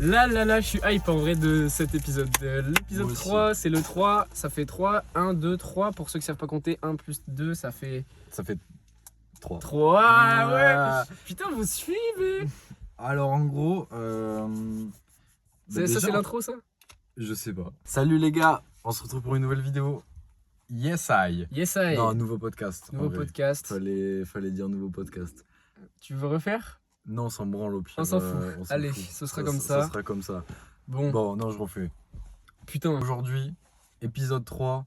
Là, je suis hype en vrai de cet épisode. L'épisode 3, c'est le 3, ça fait 3. 1, 2, 3. Pour ceux qui savent pas compter, 1 plus 2, ça fait 3. 3, ouais. Putain, vous suivez. Alors en gros, Ça, c'est l'intro, ça? Je sais pas. Salut les gars, on se retrouve pour une nouvelle vidéo. Yes I. Non, nouveau podcast. Nouveau podcast. Fallait dire nouveau podcast. Tu veux refaire? Non, on s'en branle au pire. On s'en fout. Allez, ce sera comme ça. Ça sera comme ça. Bon, non, je refais. Putain. Aujourd'hui, épisode 3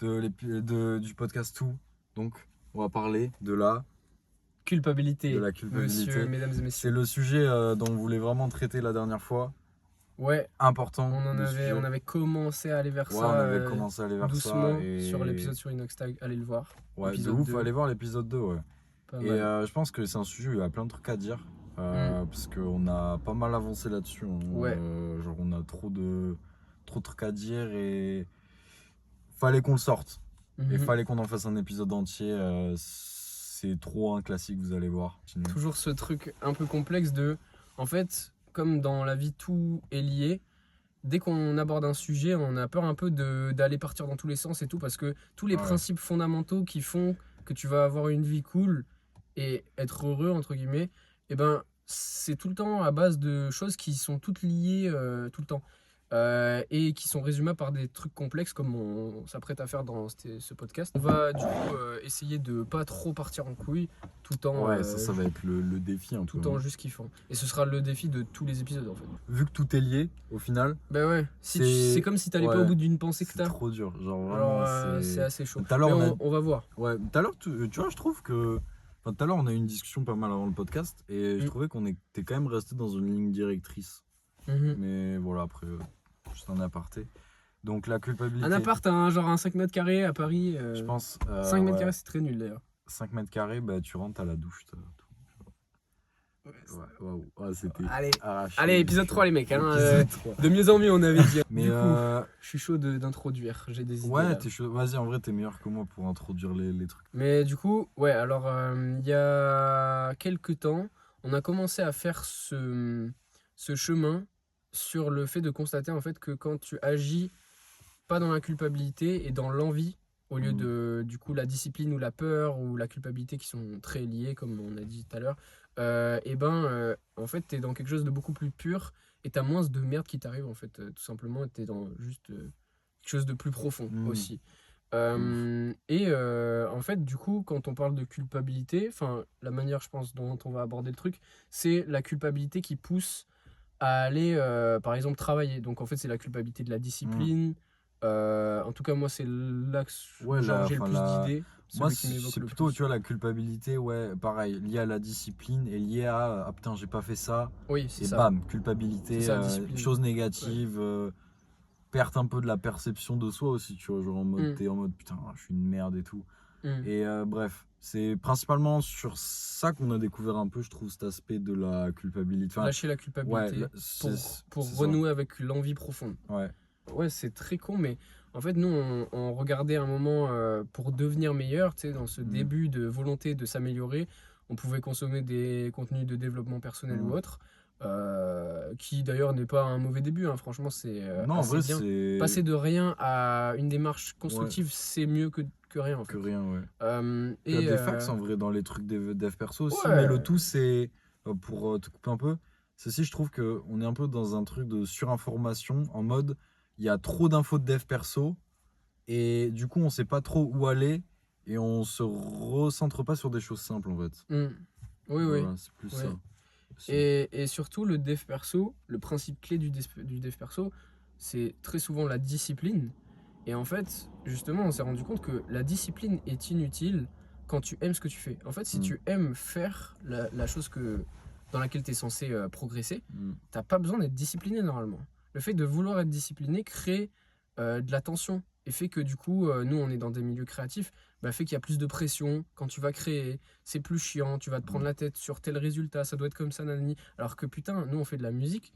du podcast Tout. Donc, on va parler de la culpabilité. Monsieur, mesdames et messieurs. C'est le sujet dont on voulait vraiment traiter la dernière fois. Ouais. Important. On avait commencé à aller vers ça. On avait commencé à aller vers doucement ça. Et... sur l'épisode sur Inoxtag, allez le voir. Ouais, de ouf, allez voir l'épisode 2, ouais. Et je pense que c'est un sujet où il y a plein de trucs à dire. Parce qu'on a pas mal avancé là-dessus. Ouais. Genre on a trop de trucs à dire et fallait qu'on le sorte. Et fallait qu'on en fasse un épisode entier. C'est trop un classique, vous allez voir. Toujours ce truc un peu complexe de... En fait, comme dans la vie, tout est lié. Dès qu'on aborde un sujet, on a peur un peu d'aller partir dans tous les sens et tout. Parce que tous les principes fondamentaux qui font que tu vas avoir une vie cool et être heureux, entre guillemets, et ben, c'est tout le temps à base de choses qui sont toutes liées tout le temps. Et qui sont résumables par des trucs complexes comme on s'apprête à faire dans ce podcast. On va du coup essayer de pas trop partir en couille tout en... Ouais, ça va être le défi. Tout en juste kiffant. Et ce sera le défi de tous les épisodes en fait. Vu que tout est lié, au final... Bah ouais, c'est comme si t'allais pas au bout d'une pensée que t'as. C'est trop dur, genre vraiment c'est assez chaud. Tout à l'heure, on va voir. Ouais, tout à l'heure, tu vois, je trouve que... Enfin, tout à l'heure, on a eu une discussion pas mal avant le podcast et je trouvais qu'on était quand même resté dans une ligne directrice. Mais voilà, après, juste un aparté. Donc la culpabilité... Un appart, genre un 5 mètres carrés à Paris. Je pense... 5 mètres carrés, c'est très nul d'ailleurs. 5 mètres carrés, bah, tu rentres à la douche. Waouh, c'était... Allez, épisode 3 les mecs. De mieux en mieux, on avait dit. Mais du coup, je suis chaud d'introduire. J'ai des idées. Ouais, t'es chaud. Vas-y, en vrai, t'es meilleur que moi pour introduire les trucs. Mais du coup, ouais, alors, il y a quelques temps, on a commencé à faire ce chemin sur le fait de constater en fait que quand tu agis pas dans la culpabilité et dans l'envie, au lieu de du coup la discipline ou la peur ou la culpabilité qui sont très liées comme on a dit tout à l'heure, en fait t'es dans quelque chose de beaucoup plus pur et t'as moins de merde qui t'arrive en fait, tout simplement t'es dans juste quelque chose de plus profond aussi. En fait du coup quand on parle de culpabilité, enfin la manière je pense dont on va aborder le truc, c'est la culpabilité qui pousse à aller par exemple travailler. Donc en fait c'est la culpabilité de la discipline. En tout cas moi c'est là que j'ai le plus d'idées. Moi c'est plutôt tu vois la culpabilité, ouais, pareil, liée à la discipline et liée à putain j'ai pas fait ça. Oui, c'est et ça. Bam, culpabilité, ça, chose négative, perte un peu de la perception de soi aussi, tu vois, genre en mode t'es en mode putain je suis une merde et tout. Et bref, c'est principalement sur ça qu'on a découvert un peu, je trouve, cet aspect de la culpabilité. Enfin, lâcher la culpabilité pour renouer avec l'envie profonde. Ouais, c'est très con, mais en fait, nous, on regardait un moment pour devenir meilleur, tu sais, dans ce début de volonté de s'améliorer. On pouvait consommer des contenus de développement personnel ou autre, qui d'ailleurs n'est pas un mauvais début, hein. Franchement, c'est non, en vrai, bien. c'est... Passer de rien à une démarche constructive, c'est mieux que rien, en fait. Que rien, ouais. Il y a des fax, en vrai, dans les trucs dev perso aussi, ouais. Mais le tout, c'est, pour te couper un peu, ceci, je trouve qu'on est un peu dans un truc de surinformation, en mode, il y a trop d'infos de dev perso, et du coup, on sait pas trop où aller, et on se recentre pas sur des choses simples, en fait. Oui, voilà, c'est plus ça. Et surtout, le dev perso, le principe clé du dev perso, c'est très souvent la discipline. Et en fait, justement, on s'est rendu compte que la discipline est inutile quand tu aimes ce que tu fais. En fait, si tu aimes faire la chose dans laquelle tu es censé progresser, t'as pas besoin d'être discipliné normalement. Le fait de vouloir être discipliné crée de la tension et fait que du coup, nous on est dans des milieux créatifs, fait qu'il y a plus de pression quand tu vas créer, c'est plus chiant, tu vas te prendre la tête sur tel résultat, ça doit être comme ça, nanani. Alors que putain, nous on fait de la musique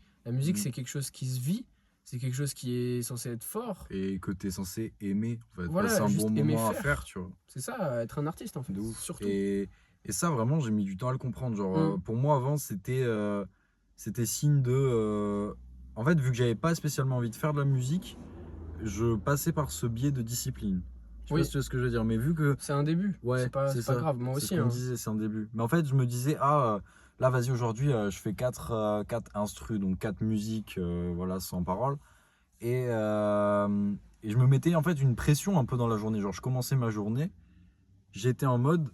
c'est quelque chose qui se vit, c'est quelque chose qui est censé être fort. Et que tu es censé aimer, en fait. Voilà, c'est un bon moment à faire, tu vois. C'est ça, être un artiste en fait, surtout. Et ça, vraiment, j'ai mis du temps à le comprendre. Genre, pour moi, avant, c'était c'était signe de. En fait, vu que j'avais pas spécialement envie de faire de la musique, je passais par ce biais de discipline. Je sais pas Oui, si tu vois ce que je veux dire, mais vu que. c'est un début. Ouais, c'est C'est pas ça. grave. Moi C'est ce aussi, qu'on me hein. disait, c'est un début. Mais en fait, je me disais, là, vas-y, aujourd'hui, je fais 4 instrus, donc 4 musiques, voilà, sans parole. Et, euh, et je me mettais en fait une pression un peu dans la journée. Genre, je commençais ma journée, j'étais en mode,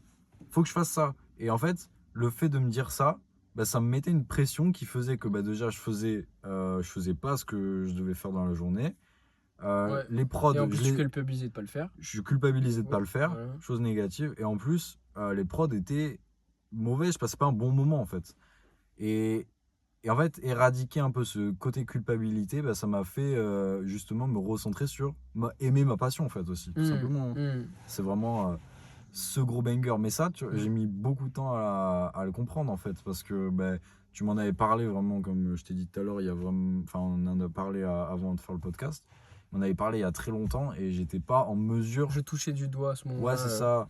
faut que je fasse ça. Et en fait, le fait de me dire ça, bah, ça me mettait une pression qui faisait que bah, déjà, je faisais pas ce que je devais faire dans la journée. Ouais. Les prods, Et en plus, tu culpabilisais de pas le faire. je suis culpabilisé de Ouais, pas le faire, voilà. chose négative. Et en plus, les prods étaient mauvais, je passais pas un bon moment en fait. Et, et en fait, éradiquer un peu ce côté culpabilité, bah, ça m'a fait justement me recentrer sur aimer ma passion en fait aussi, tout simplement, hein. Hmm. C'est vraiment ce gros banger. Mais ça, j'ai mis beaucoup de temps à le comprendre en fait, parce que bah, tu m'en avais parlé vraiment, comme je t'ai dit tout à l'heure, il y a vraiment, enfin, on en a parlé avant de faire le podcast. On en avait parlé il y a très longtemps et j'étais pas en mesure. Je touchais du doigt à ce Ouais, moment-là c'est ça.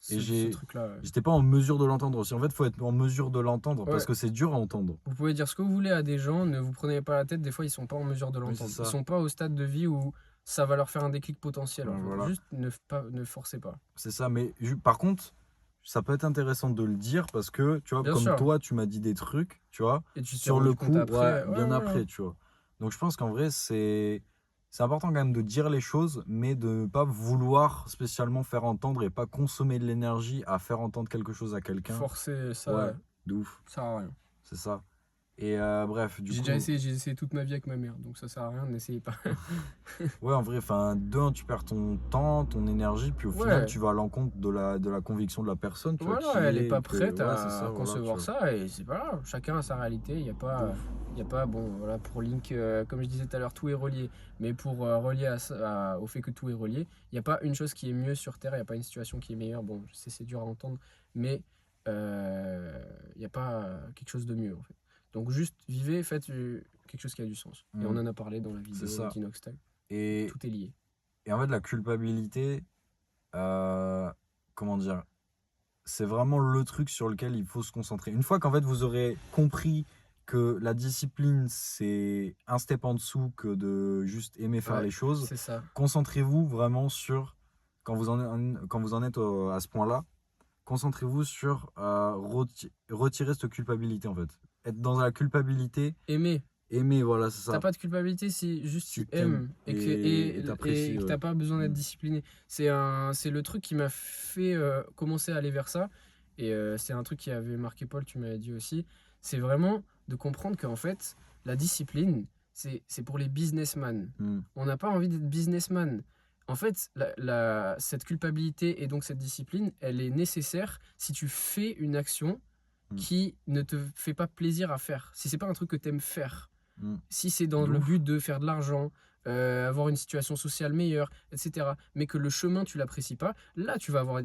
Et ce truc-là. Ouais. j'étais pas en mesure de l'entendre aussi. En fait, faut être en mesure de l'entendre parce Ouais. que c'est dur à entendre. Vous pouvez dire ce que vous voulez à des gens, ne vous prenez pas la tête, des fois ils sont pas en mesure de Oui, c'est l'entendre. Ils ça. sont pas au stade de vie où ça va leur faire un déclic potentiel en Ouais, fait. voilà. Juste ne forcez pas. C'est ça. Mais par contre, ça peut être intéressant de le dire parce que, tu vois, Bien comme sûr. toi, tu m'as dit des trucs, tu vois, Et tu t'es sur le rendu compte coup, ouais, après. Ouais, bien ouais, ouais. après, tu vois. Donc je pense qu'en vrai, c'est important quand même de dire les choses, mais de ne pas vouloir spécialement faire entendre et pas consommer de l'énergie à faire entendre quelque chose à quelqu'un. Forcer Ouais, ça, de ouf, ça sert à rien. c'est ça. Et bref, du coup, J'ai essayé toute ma vie avec ma mère, donc ça sert à rien, n'essayez pas. ouais, en vrai, enfin, tu perds ton temps, ton énergie, puis au final, Ouais, tu vas à l'encontre de la conviction de la personne, tu vois, voilà, qui elle est est pas que, prête ouais, c'est ça, à voilà, tu concevoir vois, ça et c'est pas grave. Chacun a sa réalité. de ouf. Il y a pas, bon, voilà, pour Link, comme je disais tout à l'heure, tout est relié. Mais pour relier au fait que tout est relié, il n'y a pas une chose qui est mieux sur Terre. Il n'y a pas une situation qui est meilleure. Bon, je sais, c'est dur à entendre, mais il n'y a pas quelque chose de mieux en fait. Donc juste vivez, faites quelque chose qui a du sens. Et on Mm, en a parlé dans la c'est vidéo ça. d'Inoxtag. Et, Tout est lié. et en fait, la culpabilité, euh, comment dire, c'est vraiment le truc sur lequel il faut se concentrer. Une fois qu'en fait, vous aurez compris que la discipline, c'est un step en dessous que de juste aimer faire Ouais, les choses, c'est ça. concentrez-vous vraiment sur, quand vous en êtes à ce point-là, concentrez-vous sur retirer cette culpabilité en fait. Être dans la culpabilité, Aimer. aimer, voilà, c'est T'as ça. pas de culpabilité si juste Tu tu t'aimes aimes et et t'apprécies, que ouais. t'as pas besoin d'être Mm. discipliné. C'est le truc qui m'a fait commencer à aller vers ça. Et c'est un truc qui avait marqué Paul, tu m'avais dit aussi. C'est vraiment de comprendre qu'en fait, la discipline, c'est pour les businessmen. Mm. On n'a pas envie d'être businessman. En fait, cette culpabilité et donc cette discipline, elle est nécessaire si tu fais une action Mm. qui ne te fait pas plaisir à faire. Si c'est pas un truc que tu aimes faire. Mm. Si c'est dans De le ouf. but de faire de l'argent, avoir une situation sociale meilleure, etc., mais que le chemin, tu l'apprécies pas, là, tu vas avoir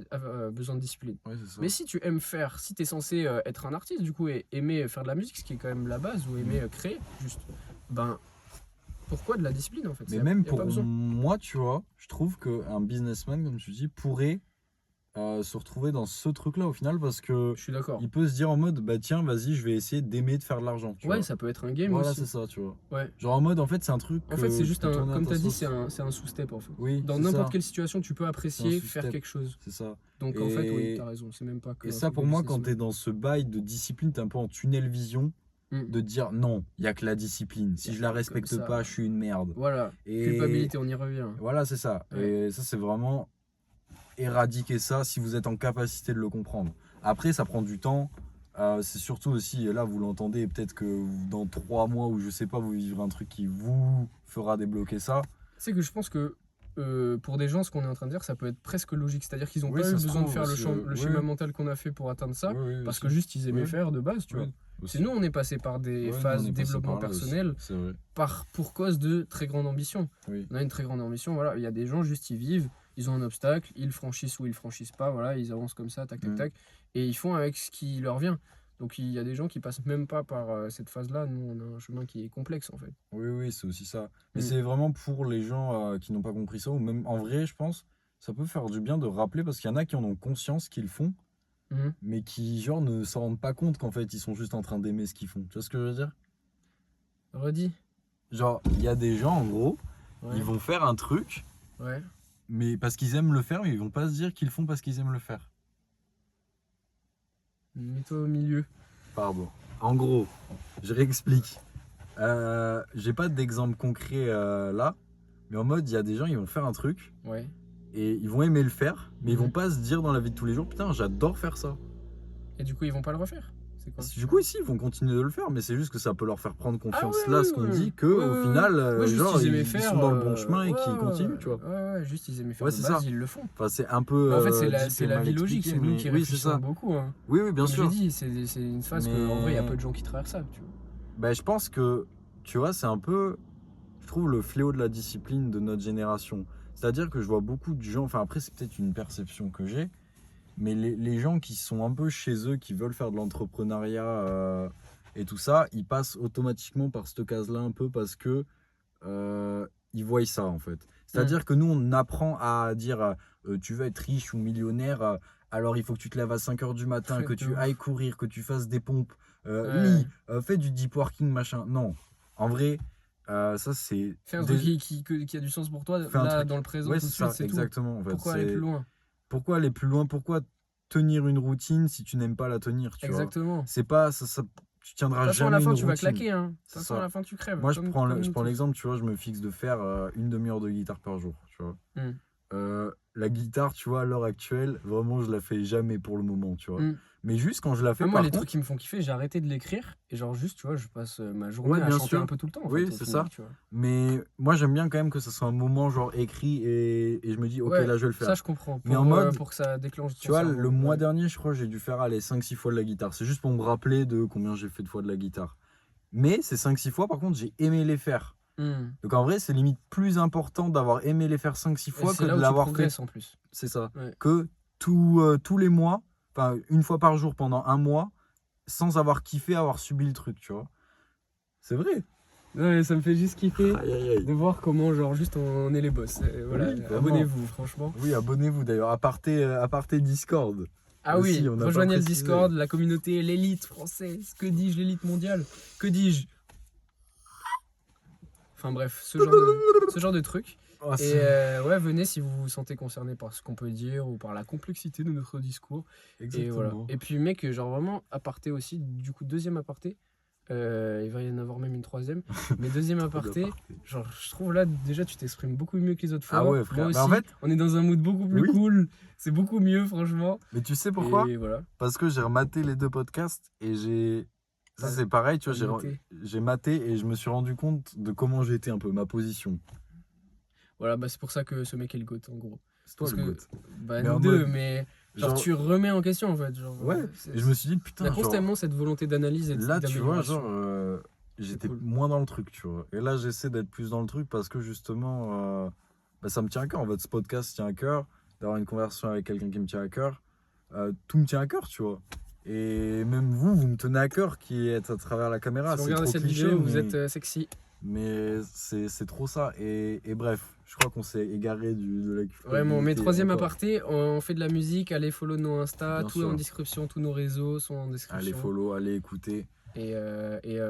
besoin de discipline. Ouais, c'est ça. Mais si tu aimes faire, si tu es censé être un artiste, du coup, et aimer faire de la musique, ce qui est quand même la base, ou aimer créer, juste, ben, pourquoi de la discipline, en fait? Mais Il même n'y a pas pour besoin. moi, tu vois, je trouve qu'un businessman, comme tu dis, pourrait se retrouver dans ce truc-là au final parce que Je suis d'accord. il peut se dire en mode, bah tiens, vas-y, je vais essayer d'aimer de faire de l'argent, tu Ouais, vois. ça peut être un game Voilà, c'est aussi. ça, tu vois. Ouais. Genre en mode, en fait, c'est un truc En fait, c'est que tu juste peux un, tourner à comme ta tu as dit, sauce. c'est un sous-step, en fait. Oui, Dans c'est n'importe ça. quelle situation, tu peux C'est un apprécier faire sous-step, quelque chose. c'est ça. Donc, en fait, oui, tu as raison. C'est même pas Et qu'un ça, truc de pour moi, quand businessman. t'es dans ce bail de discipline, t'es un peu en tunnel vision Mm. de dire non, il y a que la discipline. Si Y a je la pas comme respecte pas, ça. je suis une merde. Voilà, Et culpabilité, on y revient. voilà, c'est ça. Ouais. Et ça, c'est vraiment éradiquer ça si vous êtes en capacité de le comprendre. Après, ça prend du temps. C'est surtout aussi, et là vous l'entendez, peut-être que dans 3 mois ou je sais pas, vous vivrez un truc qui vous fera débloquer ça. C'est que je pense que pour des gens, ce qu'on est en train de dire, ça peut être presque logique. C'est-à-dire qu'ils n'ont Oui, pas eu ça se besoin de trouve faire aussi. le Oui, schéma mental qu'on a fait pour atteindre ça, oui, oui, parce aussi. que juste ils aimaient Oui, faire de base, tu vois. oui, C'est aussi. nous, on est passé par des Ouais, nous, phases on de est passé développement par là aussi. personnel C'est vrai. pour cause de très grande ambition. Oui. On a une très grande ambition, voilà. Il y a des gens, juste ils vivent, ils ont un obstacle, ils le franchissent ou ils le franchissent pas, voilà, ils avancent comme ça, tac, tac, Mm. tac, et ils font avec ce qui leur vient. Donc il y a des gens qui passent même pas par cette phase-là. Nous, on a un chemin qui est complexe en fait. Oui, oui, c'est aussi ça. Mais Mm. c'est vraiment pour les gens qui n'ont pas compris ça, ou même en vrai, je pense, ça peut faire du bien de rappeler parce qu'il y en a qui en ont conscience qu'ils le font, Mhm. mais qui, genre, ne s'en rendent pas compte qu'en fait, ils sont juste en train d'aimer ce qu'ils font. Tu vois ce que je veux dire? Redis. Genre, il y a des gens, en gros, Ouais. ils vont faire un truc, Ouais. mais parce qu'ils aiment le faire, mais ils vont pas se dire qu'ils le font parce qu'ils aiment le faire. Mets-toi au milieu. Pardon. En gros, je réexplique. J'ai pas d'exemple concret là, mais en mode, il y a des gens, ils vont faire un truc Ouais. et ils vont aimer le faire, mais ils vont Mhm. pas se dire dans la vie de tous les jours, putain, j'adore faire ça. Et du coup, ils vont pas le refaire. C'est quoi? Du coup, ici, ils vont continuer de le faire, mais c'est juste que ça peut leur faire prendre Ah confiance oui, là, oui, ce qu'on oui. dit, que Oui, au oui, final, oui. Ouais, juste genre, ils aimaient ils faire. sont dans le bon chemin et Ouais, qu'ils continuent, tu vois. ouais, juste ils aimaient faire Ouais, de c'est base, ça. ils le font. Enfin, c'est un peu Mais en fait, deep c'est et la mal vie logique, expliqué, c'est nous mais qui oui, c'est réfléchissons ça. beaucoup. Hein. Oui, oui, bien Comme j'ai sûr. dit, c'est une phase que, en vrai, il y a peu de gens qui traversent ça. Tu vois. Ben, je pense que, tu vois, c'est un peu, je trouve, le fléau de la discipline de notre génération. C'est-à-dire que je vois beaucoup de gens, enfin après, c'est peut-être une perception que j'ai, mais les gens qui sont un peu chez eux, qui veulent faire de l'entrepreneuriat et tout ça, ils passent automatiquement par cette case-là un peu parce que ils voient ça en fait. C'est-à-dire que nous, on apprend à dire tu veux être riche ou millionnaire, alors il faut que tu te lèves à 5 heures du matin, que De tu ouf. ailles courir, que tu fasses des pompes, Ouais. lis, fais du deep working, machin. Non, en vrai, ça c'est. Fais un truc qui a du sens pour toi, Fais un là, truc. dans le présent, Ouais, tout c'est de suite, ça, c'est tout. exactement en fait. Pourquoi aller plus loin? Pourquoi aller plus loin? Pourquoi tenir une routine si tu n'aimes pas la tenir, tu vois? Exactement. C'est pas tu De tiendras toute façon, à la jamais fin, une tu vas routine. claquer. Hein. De toute C'est façon, à ça. la fin, tu crèves. Moi, comme je nous prends tous. l'exemple, tu vois, je me fixe de faire une demi-heure de guitare par jour, tu vois. Mm. La guitare, tu vois, à l'heure actuelle, vraiment, je la fais jamais pour le moment, tu vois. Mm. Mais juste quand je la fais, Ah, moi, par les trucs contre, qui me font kiffer, j'ai arrêté de l'écrire. Et genre, juste, tu vois, je passe ma journée ouais, à bien chanter sûr. un peu tout le temps, en Oui, fait, au c'est final, ça. tu vois. Mais moi, j'aime bien quand même que ce soit un moment, genre, écrit et je me dis, ok, Ouais, là, je vais le ça, faire. je comprends. Mais en Pour, mode, pour que ça déclenche tu ton vois, cerveau. le mois Ouais. dernier, je crois, j'ai dû faire, allez, 5-6 fois de la guitare. C'est juste pour me rappeler de combien j'ai fait de fois de la guitare. Mais ces 5-6 fois, par contre, j'ai aimé les faire. Mm. Donc en vrai, c'est limite plus important d'avoir aimé les faire 5-6 Et fois c'est que là de où tu l'avoir fait. progresses, en plus. C'est ça. Ouais. Que tous les mois, enfin une fois par jour pendant un mois, sans avoir kiffé, avoir subi le truc, tu vois. C'est vrai. Ouais, ça me fait juste kiffer Aïe, aïe, aïe. de voir comment, genre, juste on est les boss. Voilà, Oui, vraiment. abonnez-vous, franchement. Oui, abonnez-vous d'ailleurs. Aparté Discord. Ah Aussi, oui, on n'a pas rejoignez le précisé. Discord, la communauté, l'élite française. Que dis-je, l'élite mondiale? Que dis-je? Enfin bref, ce genre de truc. Oh, Et ouais, venez si vous vous sentez concerné par ce qu'on peut dire ou par la complexité de notre discours. Et voilà. exactement. Et puis mec, genre vraiment aparté aussi, du coup deuxième aparté, il va y en avoir même une troisième, mais deuxième Trop aparté, d'aparté. genre je trouve là déjà tu t'exprimes beaucoup mieux que les autres fois. Ah ouais, frère. Moi Mais aussi, en fait, on est dans un mood beaucoup plus oui. cool, c'est beaucoup mieux franchement. Mais tu sais pourquoi? Et voilà. Parce que j'ai rematé les deux podcasts et j'ai. Ça, c'est pareil, tu vois, Maté. j'ai maté et je me suis rendu compte de comment j'étais un peu, ma position. Voilà, bah c'est pour ça que ce mec est le GOAT en gros. C'est toi Parce le que, goat. bah Mais nous en deux, mode, mais genre, genre, tu remets en question en fait. Genre, ouais, et je me suis dit, on putain, a genre, constamment cette volonté d'analyse et là, tu vois, d'amélioration. genre, j'étais cool. moins dans le truc, tu vois. Et là, j'essaie d'être plus dans le truc parce que justement, bah, ça me tient à cœur. En fait, ce podcast tient à cœur, d'avoir une conversation avec quelqu'un qui me tient à cœur. Tout me tient à cœur, tu vois. Et même vous me tenez à cœur qui êtes à travers la caméra. Si vous C'est regardez trop cette cliché, vidéo, vous mais, êtes sexy. mais c'est trop ça. Et bref, je crois qu'on s'est égaré de la Vraiment, mais culpabilité troisième encore. aparté, on fait de la musique, allez follow nos Insta, Bien tout est en sûr. description, tous nos réseaux sont en Allez description. follow, allez écouter. Et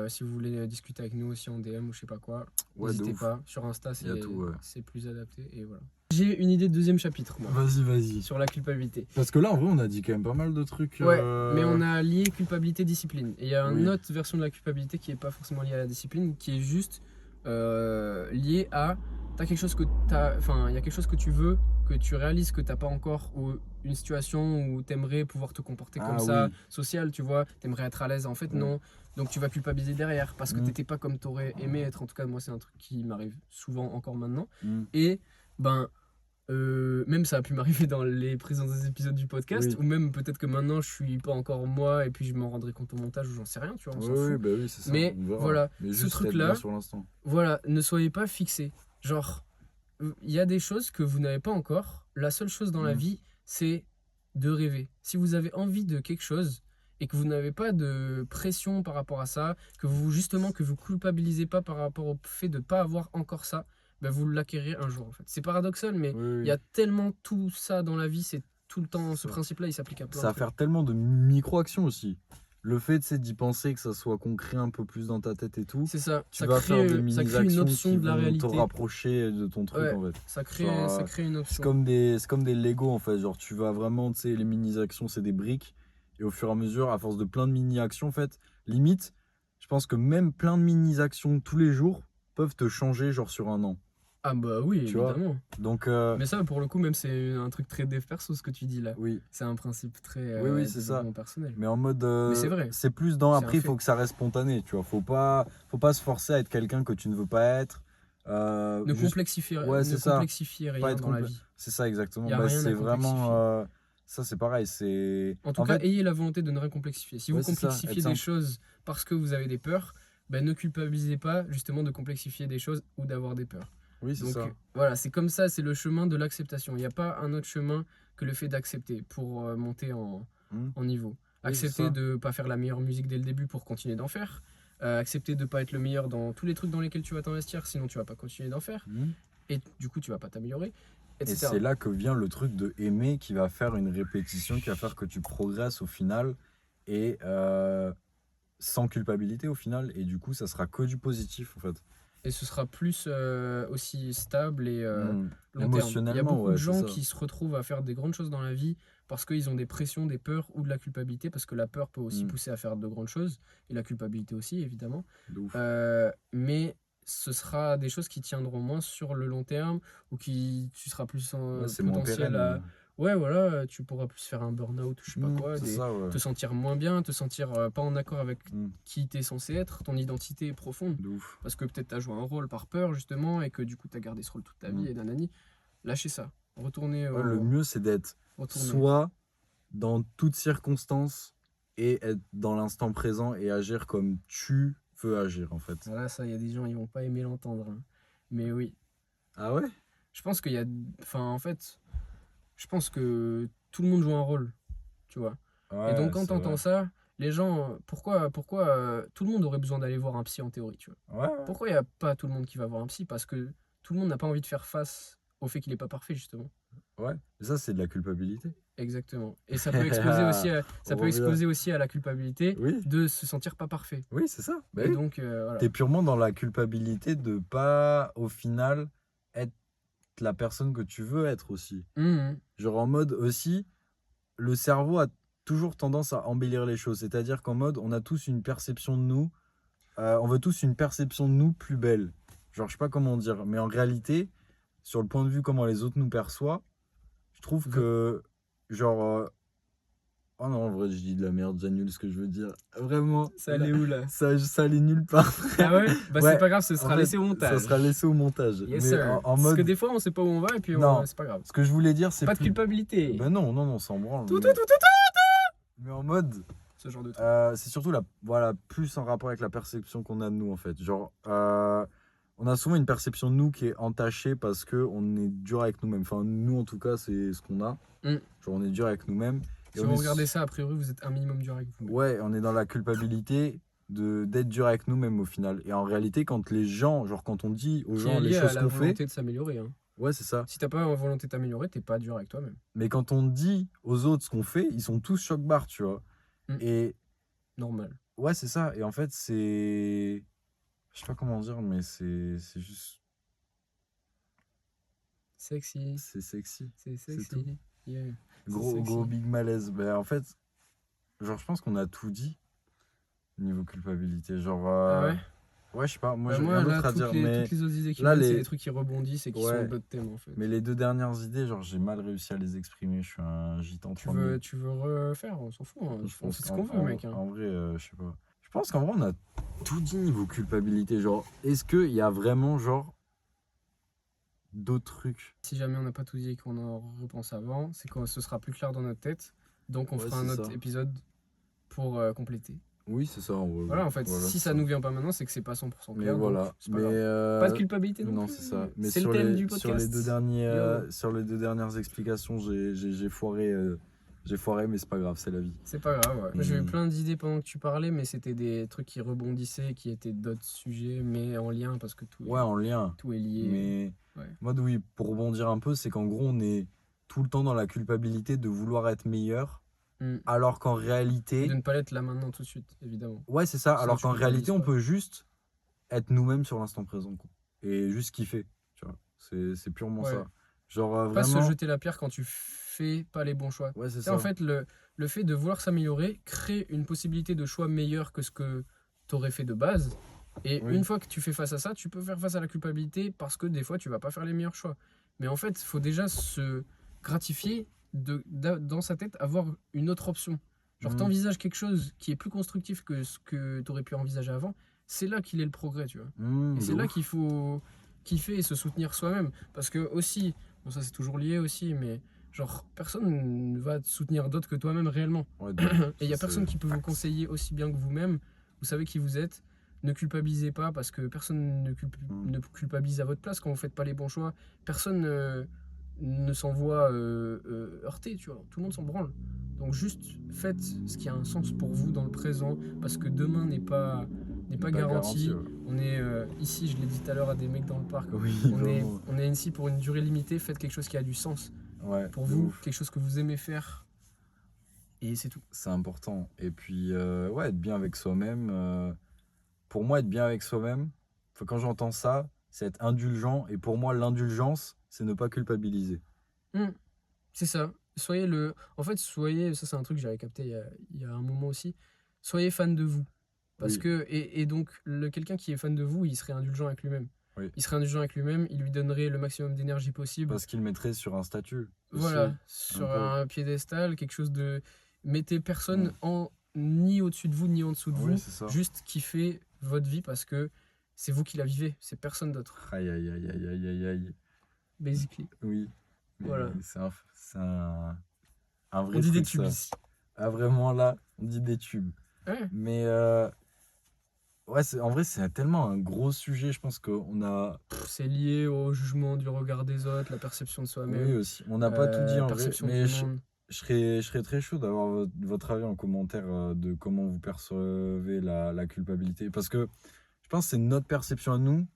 si vous voulez discuter avec nous aussi en DM ou je sais pas quoi, Ouais, de n'hésitez ouf. pas. Sur Insta, Il y a tout, ouais. c'est plus adapté. Et voilà. J'ai une idée de deuxième chapitre, moi, Vas-y. sur la culpabilité. Parce que là, en vrai, on a dit quand même pas mal de trucs. Ouais, mais on a lié culpabilité-discipline. Et il y a une Oui. autre version de la culpabilité qui est pas forcément liée à la discipline, qui est juste liée à t'as quelque chose que enfin, il y a quelque chose que tu veux, que tu réalises que t'as pas encore, ou une situation où t'aimerais pouvoir te comporter comme ça, Oui. social, tu vois, t'aimerais être à l'aise, en fait Ouais. non. Donc tu vas culpabiliser derrière parce que Mm. t'étais pas comme t'aurais aimé être. En tout cas, moi, c'est un truc qui m'arrive souvent encore maintenant. Mm. Et ben. Même ça a pu m'arriver dans les précédents épisodes du podcast, Oui. ou même peut-être que maintenant je suis pas encore moi et puis je m'en rendrai compte au montage ou j'en sais rien, tu vois, on s'en Oui, fout. bah oui, c'est ça. Mais on verra. voilà, Mais ce juste être truc-là, bien sur l'instant. voilà, ne soyez pas fixés. Genre, il y a des choses que vous n'avez pas encore. La seule chose dans la Mm. vie, c'est de rêver. Si vous avez envie de quelque chose et que vous n'avez pas de pression par rapport à ça, que vous culpabilisez pas par rapport au fait de pas avoir encore ça, ben vous l'acquérirez un jour en fait. C'est paradoxal, mais il y a tellement tout ça dans la vie, c'est tout le temps, ce Ça. principe-là, il s'applique à plein Ça de va trucs. faire tellement de micro-actions aussi. le fait d'y penser, que ça soit concret un peu plus dans ta tête et tout, C'est ça. tu vas faire des Ça crée une mini-actions option qui de la vont te réalité. rapprocher de ton truc Ouais, en fait. ça Genre, crée une c'est option. comme des Lego en fait. Genre, tu vas vraiment, tu sais, les mini-actions, c'est des briques. Et au fur et à mesure, à force de plein de mini-actions, en fait, limite, je pense que même plein de mini-actions tous les jours peuvent te changer, genre sur un an. Ah bah oui, Tu vois? évidemment. Donc, Mais ça, pour le coup, même c'est un truc très dev perso ce que tu dis là. oui, C'est un principe très oui, c'est ça. développement personnel. Mais en mode, Mais c'est vrai, c'est plus dans. c'est un Après, il fait. faut que ça reste spontané, tu vois. Faut pas se forcer à être quelqu'un que tu ne veux pas être. Juste, ouais, Ne c'est ça. complexifiez Pas rien être dans la complet. vie. C'est ça, Il exactement. n'y a Bah, rien à c'est vraiment. complexifier. Ça, c'est pareil. C'est. En tout En cas, fait, ayez la volonté de ne rien complexifier. Si vous ouais, c'est ça. Être complexifiez des simple. choses parce que vous avez des peurs, ben, ne culpabilisez pas justement de complexifier des choses ou d'avoir des peurs. Oui, c'est Donc ça. voilà, c'est comme ça, c'est le chemin de l'acceptation. Il n'y a pas un autre chemin que le fait d'accepter pour monter Hmm. en niveau. Oui, c'est Accepter ça. de ne pas faire la meilleure musique dès le début pour continuer d'en faire. Accepter de ne pas être le meilleur dans tous les trucs dans lesquels tu vas t'investir, sinon tu vas pas continuer d'en faire. Hmm. Et du coup, tu vas pas t'améliorer, Et etc. c'est là que vient le truc de aimer qui va faire une répétition, qui va faire que tu progresses au final et sans culpabilité au final. Et du coup, ça sera que du positif en fait. Et ce sera plus aussi stable et Hmm. long terme. Il y a Émotionnellement, beaucoup de ouais, c'est gens ça. qui se retrouvent à faire des grandes choses dans la vie parce qu'ils ont des pressions, des peurs ou de la culpabilité, parce que la peur peut aussi Hmm. pousser à faire de grandes choses, et la culpabilité aussi, évidemment. De ouf. Mais ce sera des choses qui tiendront moins sur le long terme, ou qui tu seras plus Ouais, c'est moins potentiel pérenne. à... Ouais, voilà, tu pourras plus faire un burn-out ou je sais pas quoi, C'est ça, ouais. te sentir moins bien, te sentir pas en accord avec Hmm. qui t'es censé être, ton identité est profonde. De ouf. Parce que peut-être tu as joué un rôle par peur, justement, et que du coup tu as gardé ce rôle toute ta vie, Hmm. et nanani. Lâchez ça. Retournez Ouais, le au... mieux, c'est d'être Retournez. soit dans toutes circonstances et être dans l'instant présent et agir comme tu veux agir en fait. Voilà, ça, il y a des gens, ils vont pas aimer l'entendre, hein. Mais oui, Ah ouais? je pense qu'il y a... Enfin, en fait, je pense que tout le monde joue un rôle, tu vois. Et Ouais, donc quand c'est t'entends vrai. ça, les gens, pourquoi tout le monde aurait besoin d'aller voir un psy en théorie, tu vois. Ouais, ouais. Pourquoi il n'y a pas tout le monde qui va voir un psy? Parce que tout le monde n'a pas envie de faire face au fait qu'il n'est pas parfait, justement. Ouais. Et ça, c'est de la culpabilité. Exactement. Et ça peut exposer aussi On revient. à la culpabilité Oui, de se sentir pas parfait. oui, c'est ça. Bah Et oui. donc, voilà. T'es purement dans la culpabilité de pas, au final, être la personne que tu veux être aussi. Mhm. Genre en mode aussi, le cerveau a toujours tendance à embellir les choses. C'est-à-dire qu'en mode, on a tous une perception de nous. On veut tous une perception de nous plus belle. Genre, je sais pas comment dire, mais en réalité, sur le point de vue comment les autres nous perçoivent, je trouve que, genre, oh non, en vrai, je dis de la merde, j'annule ce que je veux dire. Vraiment, Ça allait où là? ça allait nulle part, frère. Ah ouais? Bah Ouais, c'est pas grave, ce en sera fait, laissé au montage. ça sera laissé au montage. Yes Mais sir. en Parce que mode, des fois on sait pas où on va et puis non, c'est pas grave. ce que je voulais dire, c'est Pas de plus. culpabilité. Ben non, non, non, sans branle. Tout, Mais, tout, tout, tout. mais en mode, Ce genre de truc. c'est surtout voilà, plus en rapport avec la perception qu'on a de nous, en fait. Genre, on a souvent une perception de nous qui est entachée parce qu'on est dur avec nous-mêmes. Enfin, nous, en tout cas, c'est ce qu'on a. Mm. Genre, on est dur avec nous-mêmes. Et Si on vous est regardez ça, a priori, vous êtes un minimum dur avec vous. Ouais, on est dans la culpabilité d'être dur avec nous-mêmes au final. Et en réalité, quand les gens, genre quand on dit aux Qui gens est les lié à choses la qu'on fait, volonté de s'améliorer, hein. ouais, c'est ça. Si t'as pas la volonté de t'améliorer, t'es pas dur avec toi-même. Mais quand on dit aux autres ce qu'on fait, ils sont tous choc-barre, tu vois. Mm. Et Normal. ouais, c'est ça. Et en fait, c'est. Je sais pas comment dire, mais c'est juste. Sexy. C'est sexy. C'est C'est sexy. tout. Yeah. Gros, sexy. gros big malaise. Ben, en fait, genre, je pense qu'on a tout dit niveau culpabilité. Genre. Ah ouais? Ouais, je sais pas. Moi, Bah j'ai moi, rien là, d'autre à dire. Mais toutes les autres idées qui là, viennent, c'est les. des trucs qui rebondissent et qui Ouais. sont d'autres thèmes, en fait. Mais les deux dernières idées, genre, j'ai mal réussi à les exprimer. Je suis un gitan 3000. Tu veux refaire, on s'en fout, hein. Je On pense fait ce qu'on veut, mec, hein. En vrai, je sais pas. Je pense qu'en vrai, on a tout dit niveau culpabilité. Genre, est-ce qu'il y a vraiment, genre, d'autres trucs? Si jamais on n'a pas tout dit et qu'on en repense avant, c'est que ce sera plus clair dans notre tête. Donc on Ouais, fera un c'est autre ça. épisode pour compléter. Oui, c'est ça. Voilà, en fait, Voilà, si c'est ça nous vient pas maintenant, c'est que c'est pas 100% Mais clair. Donc voilà. c'est pas Mais grave. Pas de culpabilité non non, plus. c'est ça. Mais C'est le thème du sur les podcast. deux derniers, Yo. sur les deux dernières explications, j'ai foiré. J'ai foiré, mais c'est pas grave, c'est la vie. C'est pas grave, ouais. J'ai eu Mm. plein d'idées pendant que tu parlais, mais c'était des trucs qui rebondissaient, qui étaient d'autres sujets, mais en lien parce que Ouais, en lien. tout est lié. Mais Ouais. moi, oui, pour rebondir un peu, c'est qu'en gros, on est tout le temps dans la culpabilité de vouloir être meilleur. alors qu'en Et réalité... de ne pas l'être là maintenant tout de suite, évidemment. Ouais, c'est ça. Sinon, Alors tu qu'en réalité, culpabilises on pas. peut juste être nous-mêmes sur l'instant présent, quoi. Et juste kiffer, tu vois. C'est purement Ouais. ça. Genre Pas se vraiment... jeter la pierre quand tu fais pas les bons choix. Ouais, c'est Tu sais, en ça. fait, le fait de vouloir s'améliorer crée une possibilité de choix meilleur que ce que tu aurais fait de base. Et Oui. une fois que tu fais face à ça, tu peux faire face à la culpabilité parce que des fois, tu vas pas faire les meilleurs choix. Mais en fait, il faut déjà se gratifier dans sa tête, avoir une autre option. Genre, Mm. t'envisages quelque chose qui est plus constructif que ce que tu aurais pu envisager avant. C'est là qu'il est le progrès, tu vois. Et De c'est là ouf. qu'il faut kiffer et se soutenir soi-même. Parce que aussi, bon ça c'est toujours lié aussi, mais genre personne ne va te soutenir d'autre que toi-même réellement. Ouais, de ouf. Et il n'y a Ça, personne c'est qui peut vous facts. conseiller aussi bien que vous-même. Vous savez qui vous êtes. Ne culpabilisez pas parce que personne Mm. ne culpabilise à votre place quand vous ne faites pas les bons choix. Personne ne s'en voit heurté, tu vois. Tout le monde s'en branle. Donc juste faites ce qui a un sens pour vous dans le présent parce que demain n'est pas garanti. ouais. On est ici, je l'ai dit tout à l'heure à des mecs dans le parc, Oui, vraiment. on est ici pour une durée limitée. Faites quelque chose qui a du sens Ouais, pour de vous, ouf. quelque chose que vous aimez faire et c'est tout. C'est important. Et puis, ouais, être bien avec soi-même. Pour moi, être bien avec soi-même, enfin, quand j'entends ça, c'est être indulgent. Et pour moi, l'indulgence, c'est ne pas culpabiliser. Hmm, c'est ça. En fait, soyez, ça c'est un truc que j'avais capté il y a un moment aussi. Soyez fan de vous. Parce Oui, que, et donc, quelqu'un qui est fan de vous, il serait indulgent avec lui-même. oui. Il serait indulgent avec lui-même, il lui donnerait le maximum d'énergie possible. Parce qu'il mettrait sur un statut Voilà, aussi, un sur peu. un piédestal, quelque chose de. Mettez personne Mm. ni au-dessus de vous, ni en dessous de Oui, vous. c'est ça. Juste kiffez votre vie parce que c'est vous qui la vivez, c'est personne d'autre. Aïe, aïe, aïe, aïe, aïe, aïe, aïe. Basically. Oui, mais Voilà. c'est un On vrai dit des truc, tubes ça. ici. Ah, vraiment, là, on dit des tubes. Ouais. Mais ouais, en vrai, c'est tellement un gros sujet. Je pense qu'on a. C'est lié au jugement du regard des autres, la perception de Oui, soi-même, aussi. On n'a pas tout dit en vrai. perception du Mais monde. je serais très chaud d'avoir votre avis en commentaire de comment vous percevez la culpabilité. Parce que je pense que c'est notre perception à nous.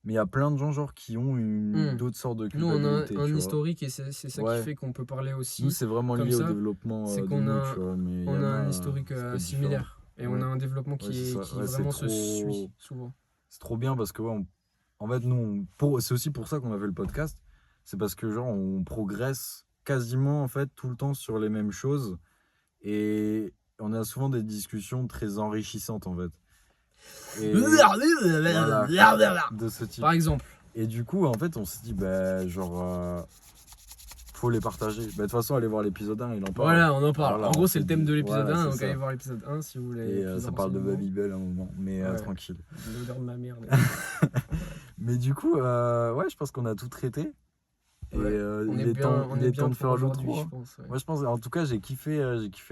Mais il y a plein de gens genre qui ont Hmm. d'autres sortes de Nous, on a culpabilité, un tu vois. historique et c'est ça qui Ouais. fait qu'on peut parler Nous, aussi c'est vraiment comme lié au ça. développement C'est de qu'on nous, a, tu vois. Mais il y on a en un a, historique ça peut être différent. similaire et on Ouais, a un développement ouais, c'est ça. qui Ouais, vraiment se suit souvent. c'est trop bien parce que, ouais, en fait, nous, c'est aussi pour ça qu'on a fait le podcast. C'est parce que, genre, on progresse quasiment, en fait, tout le temps sur les mêmes choses. Et on a souvent des discussions très enrichissantes, en fait. Et voilà, de ce type. Par exemple. Et du coup, en fait, on s'est dit, bah, genre, faut les partager. Bah, de toute façon, allez voir l'épisode 1, il en parle. Voilà, on en parle. Voilà, En on gros, c'est s'est le thème dit, de l'épisode voilà, 1, c'est donc allez ça. voir l'épisode 1 si vous voulez Et plus de ça parle de renseignements. Babybel à un moment, mais Ouais. tranquille. L'odeur de ma merde. Mais du coup, ouais, je pense qu'on a tout traité. Et Ouais, il est temps bien de pour faire aujourd'hui, l'outro, je hein. pense. Ouais. Moi, je pense, en tout cas, j'ai kiffé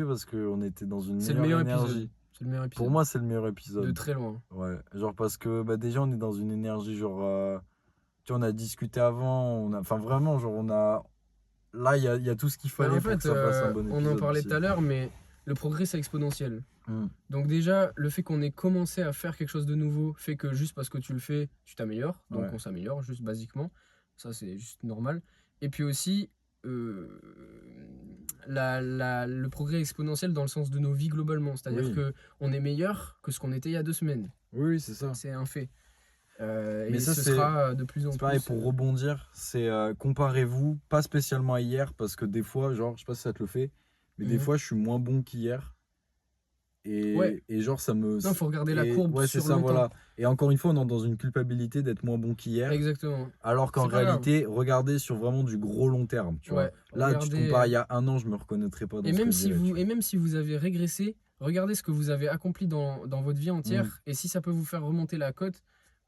parce qu'on était dans une C'est le meilleure meilleur énergie. épisode. C'est le meilleur Pour épisode. moi, c'est le meilleur De épisode. très loin. Ouais, genre parce que bah, déjà, on est dans une énergie, genre, tu vois, on a discuté avant, enfin vraiment, genre, là, il y a tout ce qu'il Mais fallait en pour que fait, ça fasse un bon on en épisode parlait tout aussi. à l'heure, mais le progrès c'est exponentiel. Mm. Donc déjà, le fait qu'on ait commencé à faire quelque chose de nouveau fait que juste parce que tu le fais, tu t'améliores. Donc Ouais. on s'améliore, juste basiquement. Ça c'est juste normal. Et puis aussi, le progrès exponentiel dans le sens de nos vies globalement. C'est-à-dire Oui. que on est meilleur que ce qu'on était il y a 2 semaines. Oui, c'est ça. C'est un fait. Mais Et ça, ce c'est sera de plus en c'est plus. pareil pour rebondir. C'est comparez-vous, pas spécialement à hier, parce que des fois, genre, je sais pas si ça te le fait, mais des Mhm. fois, je suis moins bon qu'hier. Ouais, Et genre, ça me. non, faut regarder la courbe Ouais, c'est sur ça, le temps. voilà. Et encore une fois, on est dans une culpabilité d'être moins bon qu'hier. Exactement. Alors qu'en C'est pas grave. réalité, regardez sur vraiment du gros long terme, tu vois. Ouais, Là, tu te regardez. compares il y a un an, je me reconnaîtrais pas dans Et ce que même, je dirais, tu vois. et même si vous avez régressé, regardez ce que vous avez accompli dans votre vie entière. Mm. Et si ça peut vous faire remonter la cote,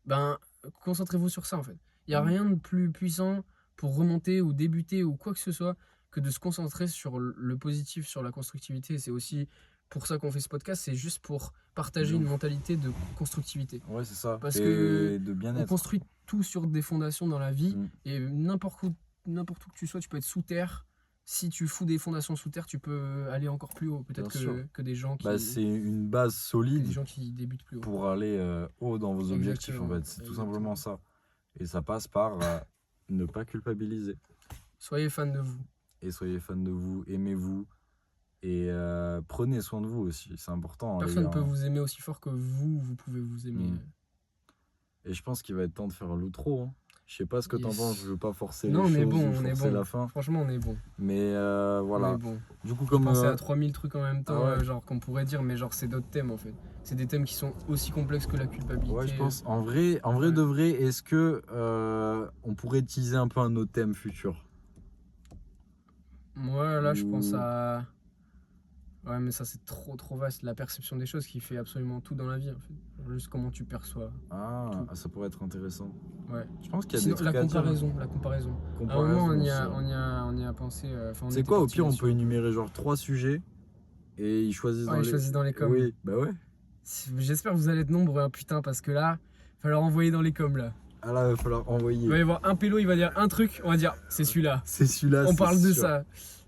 ben, concentrez-vous sur ça en fait. Il n'y a Mm. rien de plus puissant pour remonter ou débuter ou quoi que ce soit que de se concentrer sur le positif, sur la constructivité. C'est aussi pour ça qu'on fait ce podcast, c'est juste pour partager De une ouf. mentalité de constructivité. Ouais, c'est ça. Parce Et que de on bien-être. construit tout sur des fondations dans la vie. Mm. Et n'importe où que tu sois, tu peux être sous terre. Si tu fous des fondations sous terre, tu peux aller encore plus haut. Peut-être Bien sûr. que des gens Bah, c'est une base solide qui débutent plus haut. pour aller haut dans vos objectifs, en Exactement, fait. C'est tout simplement ça. Et ça passe par ne pas culpabiliser. Soyez fan de vous. Et soyez fan de vous, aimez-vous. Et prenez soin de vous aussi, c'est important, les Personne ne gars, peut hein. vous aimer aussi fort que vous pouvez vous aimer. Et je pense qu'il va être temps de faire l'outro, hein. Je sais pas ce que t'en penses, je Yes. veux pas forcer Non, les on est choses bon, ou on est forcer bon. la fin. Franchement, on est bon. Mais On est voilà. bon. Du coup, Je comme. pensais à 3000 trucs en même Ah temps, ouais. genre qu'on pourrait dire, mais genre c'est d'autres thèmes en fait. C'est des thèmes qui sont aussi complexes que la culpabilité. Ouais, je pense. En vrai Ouais. de vrai, est-ce que on pourrait utiliser un peu un autre thème futur? Moi, là, je pense Ou- à. Ouais, mais ça, c'est trop vaste. La perception des choses qui fait absolument tout dans la vie en fait. Genre, juste comment tu perçois Ah, tout. ça pourrait être intéressant. Ouais. Je pense qu'il y a des Sinon, trucs à dire, hein. la comparaison. À un moment, Comparaison aussi, hein. on y a pensé. Enfin, on C'est était quoi, au parti pire, on là-dessus peut un peu. énumérer genre 3 sujets et ils choisissent Ouais, dans ils les. choisissent dans les coms. Oui, bah ouais. J'espère que vous allez être nombreux, hein, putain, parce que là, il va falloir envoyer dans les coms là. Ah là, il va falloir Il va envoyer. y avoir un pélo, il va dire un truc, on va dire c'est celui-là. C'est celui-là, On c'est parle de sûr. ça.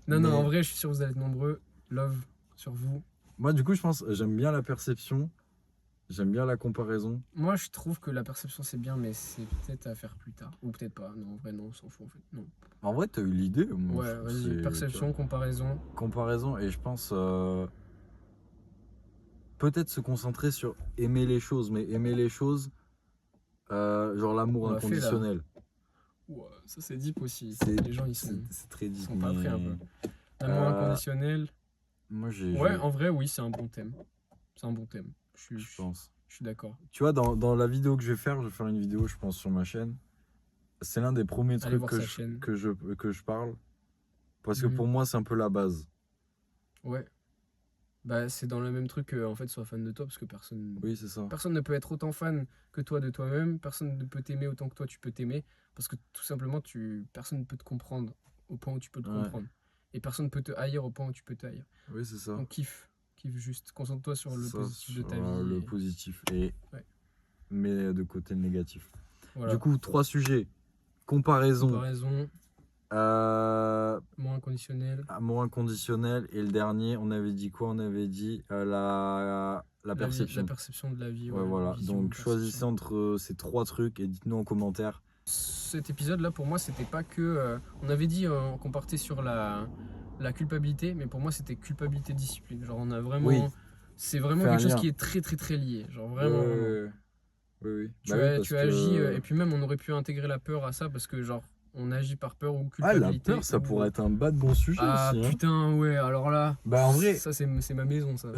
Non, en Mais vrai, je suis sûr que vous allez être nombreux. Love sur vous. moi, du coup, je pense, j'aime bien la perception, j'aime bien la comparaison. Moi, je trouve que la perception c'est bien, mais c'est peut-être à faire plus tard. Ou peut-être pas. Non, en vrai, non, on s'en fout en fait. Non. En vrai, t'as eu l'idée. Moi, je Ouais, trouve que vas-y, c'est, tu perception, vois, comparaison. comparaison. Et je pense peut-être se concentrer sur aimer les choses, mais aimer les choses, genre l'amour On l'a fait là. inconditionnel. Ouais, ça c'est deep aussi. C'est Les gens, c'est très ils deep, sont pas prêts un peu. mais L'amour euh, inconditionnel. moi, Ouais, en vrai, oui, c'est un bon thème. C'est un bon thème. je pense. Je suis d'accord. Tu vois, dans la vidéo que je vais faire une vidéo, je pense, sur ma chaîne. C'est l'un des premiers Allez trucs voir sa chaîne. que je parle. Parce que Mhm. pour moi, c'est un peu la base. Ouais. Bah, c'est dans le même truc que, en fait, sois fan de toi, parce que Oui, c'est ça. personne ne peut être autant fan que toi de toi-même, personne ne peut t'aimer autant que toi tu peux t'aimer, parce que tout simplement, personne ne peut te comprendre au point où tu peux te Ouais. comprendre. Et personne ne peut te haïr au point où tu peux te haïr. Oui, c'est ça. Donc kiffe juste, concentre-toi sur le Ça, positif de sur, ta vie. le positif. Et Ouais. mais de côté le négatif. Voilà. Du coup, 3 sujets. Comparaison, Comparaison, amour inconditionnel, amour inconditionnel. Et le dernier, on avait dit quoi? On avait dit la la perception. perception de la vie, Ouais, ouais, voilà. vision, Donc, choisissez perception. entre ces 3 trucs et dites-nous en commentaire. Cet épisode-là, pour moi, c'était pas que. On avait dit qu'on partait sur la culpabilité, mais pour moi, c'était culpabilité-discipline. Genre, on a vraiment. Oui, C'est vraiment fait un quelque chose lien. qui est très lié. Genre, Ouais, vraiment, ouais, vraiment. ouais. Oui, oui. Bah oui, parce Tu agis, que. et puis même, on aurait pu intégrer la peur à ça, parce que, genre, on agit par peur ou Ah, la culpabilité. peur, ça pourrait être un bas de bon sujet Ah aussi, hein. putain, ouais, alors là. Bah, en vrai. Ça, c'est ma maison, ça.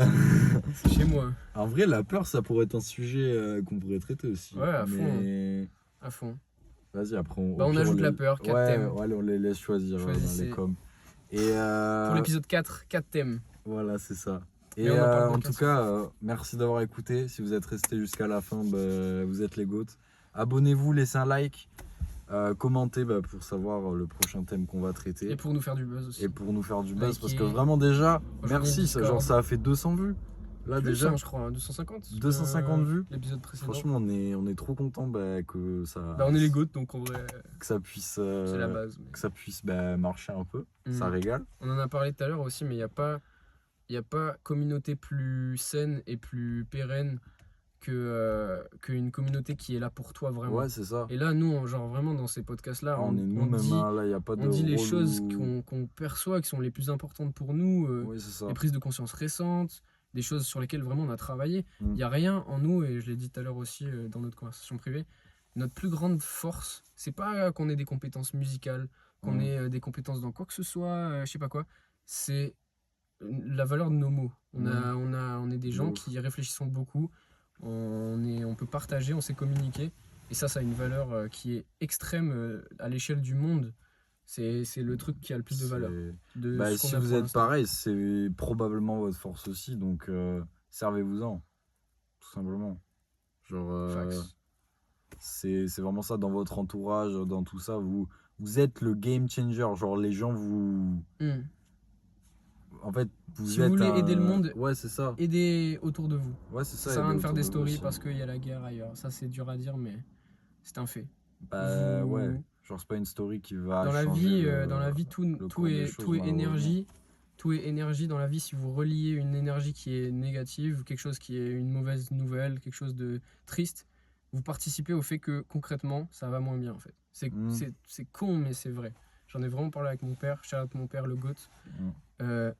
C'est chez moi. En vrai, la peur, ça pourrait être un sujet qu'on pourrait traiter aussi. Ouais, à fond. Mais À fond. vas-y, après, Bah, au on pire, ajoute la peur, 4 ouais, thèmes. ouais, on les laisse choisir dans les Choisissez. coms. Et Pour l'épisode 4, 4 thèmes. voilà, c'est ça. Et Mais on en parle dans en tout 15 cas, merci d'avoir écouté. Si vous êtes resté jusqu'à la fin, bah, vous êtes les GOAT. Abonnez-vous, laissez un like, commentez bah, pour savoir le prochain thème qu'on va traiter. Et pour nous faire du buzz aussi. Et pour nous faire du buzz, parce que Likez, vraiment déjà, rejoignez merci, Discord. genre ça a fait 200 vues. Là Plus, déjà, hein, je crois, hein, 250. 250 vues. L'épisode précédent. Franchement, on est trop content bah, que ça, Bah, on est les gouttes, donc en vrai, que ça puisse, c'est la base. Mais... que ça puisse bah, marcher un peu. Mm. Ça régale. On en a parlé tout à l'heure aussi, mais il n'y a pas communauté plus saine et plus pérenne qu'une communauté qui est là pour toi vraiment. Ouais, c'est ça. Et là, nous, genre vraiment dans ces podcasts-là, Ah, on est nous-mêmes, dit, hein, là, il n'y a pas de on dit les relou. choses qu'on perçoit, qui sont les plus importantes pour nous, Oui, c'est ça. les prises de conscience récentes, des choses sur lesquelles vraiment on a travaillé. Il Mm. n'y a rien en nous, et je l'ai dit tout à l'heure aussi dans notre conversation privée, notre plus grande force, c'est pas qu'on ait des compétences musicales, qu'on Mm. ait des compétences dans quoi que ce soit, je sais pas quoi, c'est la valeur de nos mots. On est des gens ouf. qui réfléchissent beaucoup, on peut partager, on sait communiquer, et ça a une valeur qui est extrême à l'échelle du monde. C'est le truc qui a le plus de valeur. De Bah, ce qu'on si a vous pour êtes l'instant. pareil, c'est probablement votre force aussi, donc servez-vous-en, tout simplement. Genre, Facts. c'est vraiment ça dans votre entourage, dans tout ça, vous êtes le game changer. Genre, les gens vous. Hmm. En fait, vous Si êtes vous voulez un. aider le monde, Ouais, c'est ça. aidez autour de vous. Ouais, c'est Ça ça. sert à rien aider de faire autour des de vous stories aussi. parce qu'il y a la guerre ailleurs. Ça, c'est dur à dire, mais c'est un fait. Bah, ouais. Vous- Genre, c'est pas une story qui va Dans la changer vie, tout cours des est, choses, tout est malheureusement. énergie. Tout est énergie dans la vie. Si vous reliez une énergie qui est négative, quelque chose qui est une mauvaise nouvelle, quelque chose de triste, vous participez au fait que concrètement, ça va moins bien en fait. Mm. C'est con, mais c'est vrai. J'en ai vraiment parlé avec mon père. Shout out mon père, le GOAT. Mm. Euh,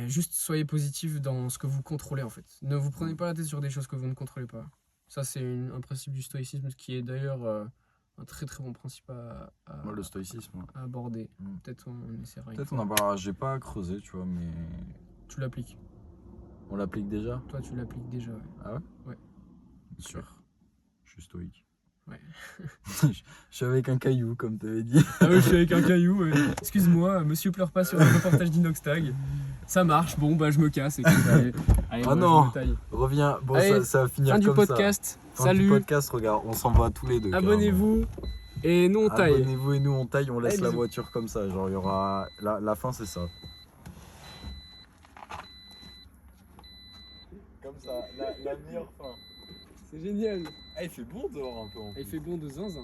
Juste soyez positif dans ce que vous contrôlez en fait. Ne vous prenez pas la tête sur des choses que vous ne contrôlez pas. Ça, c'est un principe du stoïcisme qui est d'ailleurs un très très bon principe Moi, le stoïcisme, ouais. à aborder. Mm. Peut-être on essaiera une Peut-être fois. on en parlera. J'ai pas creusé, tu vois, mais Tu l'appliques. on l'applique déjà. Toi, tu l'appliques déjà. Ouais. Ah ouais? Ouais. Ok. Sûr. Je suis stoïque. Ouais. Je suis avec un caillou, comme t'avais dit. Ah oui, je suis avec un caillou. Ouais. Excuse-moi, monsieur pleure pas sur le reportage d'Inoxtag. Ça marche. Bon, bah je me casse. Écoute, allez, Ah moi, non. je me taille. Reviens. Bon, Allez, ça va finir Fin du comme podcast. ça. Fin Salut. du podcast, regarde, on s'en va tous les deux. Abonnez-vous. Et nous on carrément. taille. Abonnez-vous et nous on taille, on laisse Allez, la bisous. voiture comme ça. Genre, il y aura. La fin, c'est ça. Comme ça, la meilleure fin. C'est génial. Ah, il fait bon dehors un peu en plus. Il fait bon de zinzin.